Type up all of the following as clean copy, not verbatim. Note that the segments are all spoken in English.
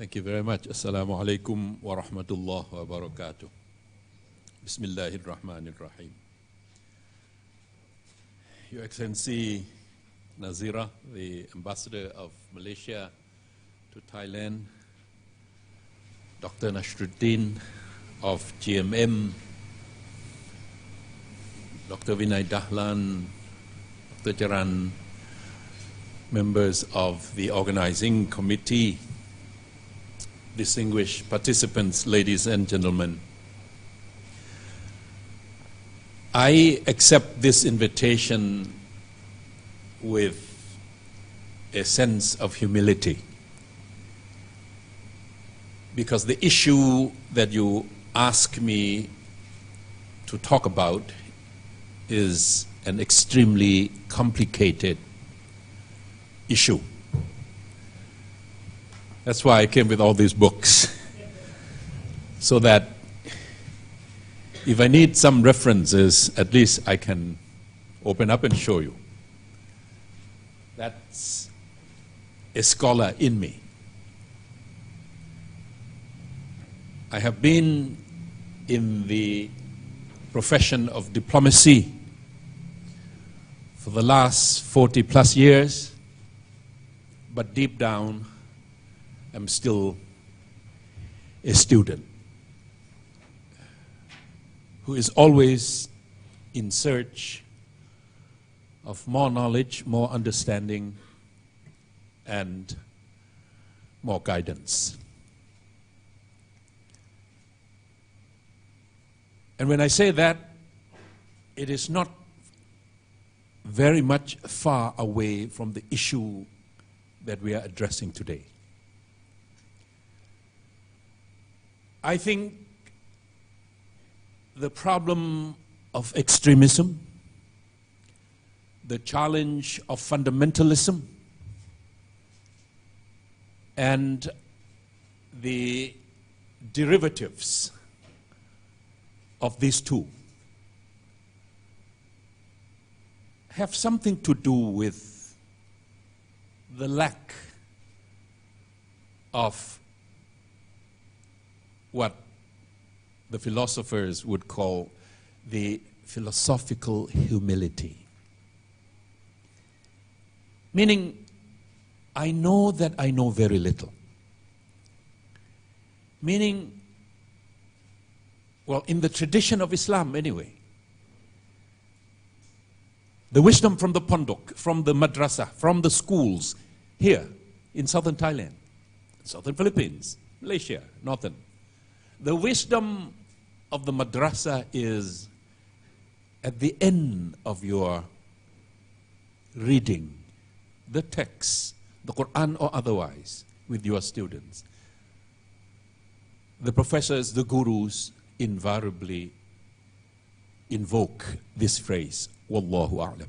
Thank you very much. Assalamu alaikum wa rahmatullah wa barakatuh. Bismillahir Rahmanir Rahim. Your Excellency Nazira, the Ambassador of Malaysia to Thailand, Dr. Nashruddin of GMM, Dr. Vinay Dahlan, Dr. Jaran, members of the organizing committee, distinguished participants, ladies and gentlemen. I accept this invitation with a sense of humility, because the issue that you ask me to talk about is an extremely complicated issue. That's why I came with all these books, so that if I need some references, at least I can open up and show you. That's a scholar in me. I have been in the profession of diplomacy for the last 40 plus years, but deep down, I'm still a student who is always in search of more knowledge, more understanding, and more guidance. And when I say that, it is not very much far away from the issue that we are addressing today. I think the problem of extremism, the challenge of fundamentalism, and the derivatives of these two have something to do with the lack of what the philosophers would call the philosophical humility. Meaning, I know that I know very little. Meaning, well, in the tradition of Islam anyway, the wisdom from the pondok, from the madrasa, from the schools here in southern Thailand, southern Philippines, Malaysia, northern. The wisdom of the madrasa is at the end of your reading the text, the Quran or otherwise, with your students. The professors, the gurus, invariably invoke this phrase, Wallahu a'lam.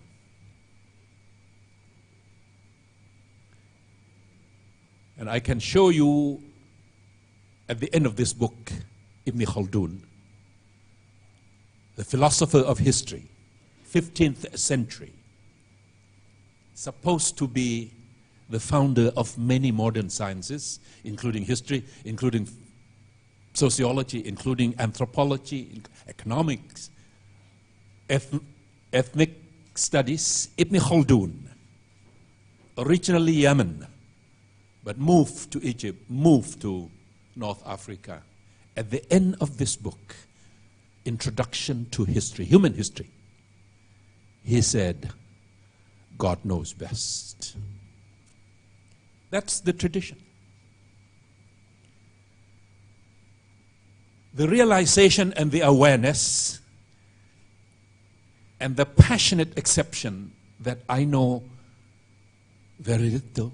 And I can show you at the end of this book, Ibn Khaldun, the philosopher of history, 15th century, supposed to be the founder of many modern sciences, including history, including sociology, including anthropology, economics, ethnic studies. Ibn Khaldun, originally Yemen, but moved to Egypt, moved to North Africa. At the end of this book, Introduction to History, Human History, he said, God knows best. That's the tradition. The realization and the awareness and the passionate acceptance that I know very little,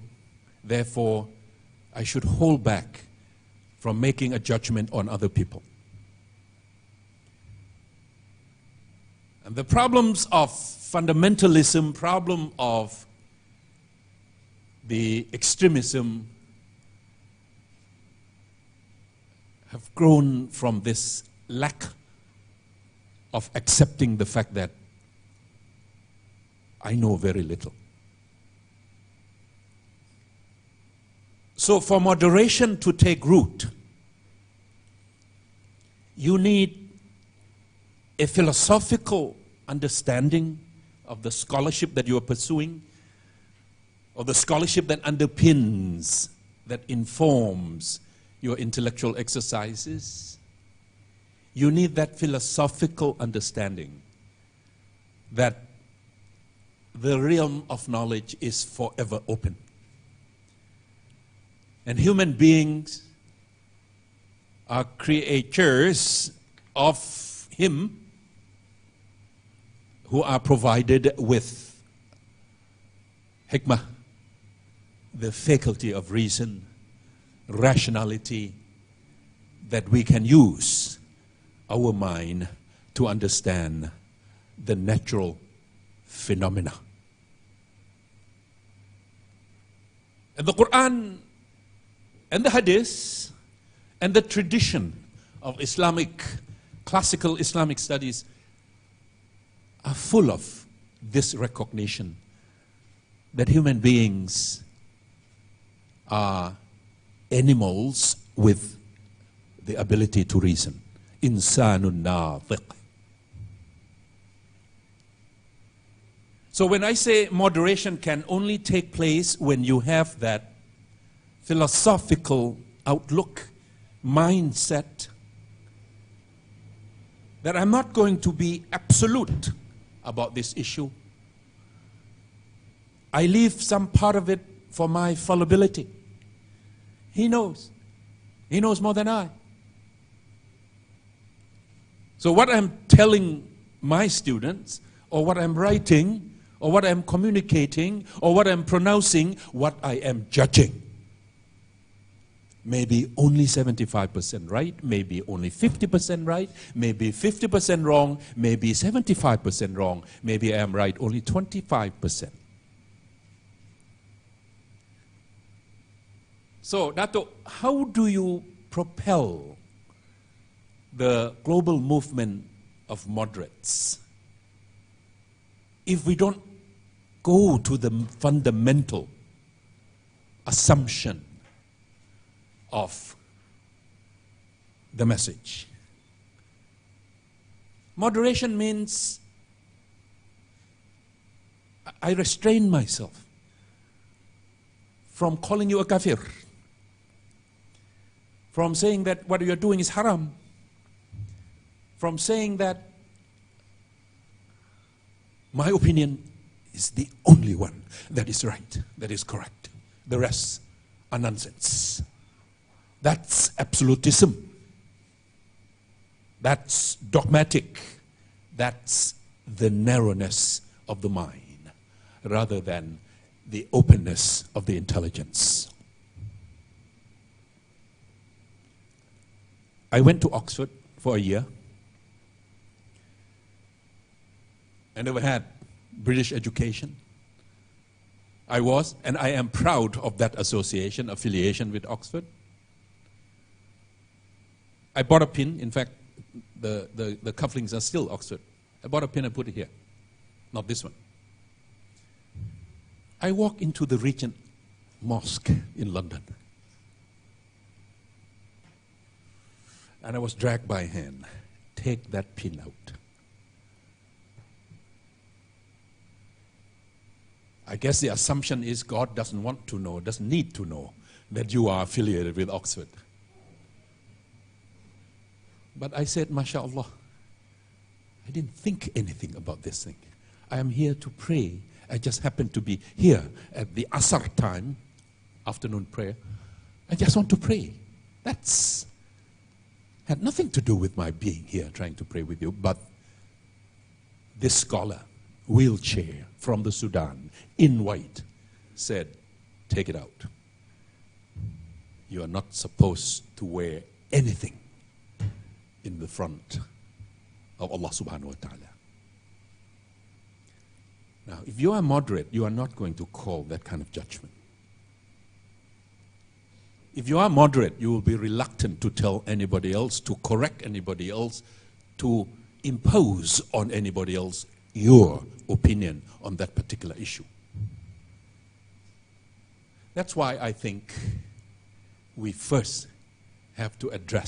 therefore I should hold back from making a judgment on other people. And the problems of fundamentalism, problem of the extremism have grown from this lack of accepting the fact that I know very little. So for moderation to take root, you need a philosophical understanding of the scholarship that you are pursuing, or the scholarship that underpins, that informs your intellectual exercises. You need that philosophical understanding that the realm of knowledge is forever open. And human beings are creatures of Him who are provided with hikmah, the faculty of reason, rationality, that we can use our mind to understand the natural phenomena. And the Quran and the Hadith and the tradition of classical Islamic studies are full of this recognition that human beings are animals with the ability to reason. Insanun natiq. So when I say moderation can only take place when you have that philosophical outlook, mindset, that I'm not going to be absolute about this issue. I leave some part of it for my fallibility. He knows. He knows more than I. So what I'm telling my students, or what I'm writing, or what I'm communicating, or what I'm pronouncing, what I am judging, maybe only 75% right, maybe only 50% right, maybe 50% wrong, maybe 75% wrong, maybe I am right only 25%. So, Dato, how do you propel the global movement of moderates if we don't go to the fundamental assumption of the message? Moderation means I restrain myself from calling you a kafir, from saying that what you're doing is haram, from saying that my opinion is the only one that is right, that is correct. The rest are nonsense. That's absolutism. That's dogmatic. That's the narrowness of the mind rather than the openness of the intelligence. I went to Oxford for a year. I never had British education. I was, and I am proud of that affiliation with Oxford. I bought a pin. In fact, the cufflinks are still Oxford. I bought a pin and put it here. Not this one. I walked into the Regent Mosque in London. And I was dragged by hand. Take that pin out. I guess the assumption is God doesn't want to know, doesn't need to know that you are affiliated with Oxford. But I said, MashaAllah, I didn't think anything about this thing. I am here to pray. I just happened to be here at the Asr time, afternoon prayer. I just want to pray. That's had nothing to do with my being here trying to pray with you, but this scholar, wheelchair from the Sudan, in white, said, take it out. You are not supposed to wear anything in the front of Allah subhanahu wa ta'ala. Now, if you are moderate, you are not going to call that kind of judgment. If you are moderate, you will be reluctant to tell anybody else, to correct anybody else, to impose on anybody else your opinion on that particular issue. That's why I think we first have to address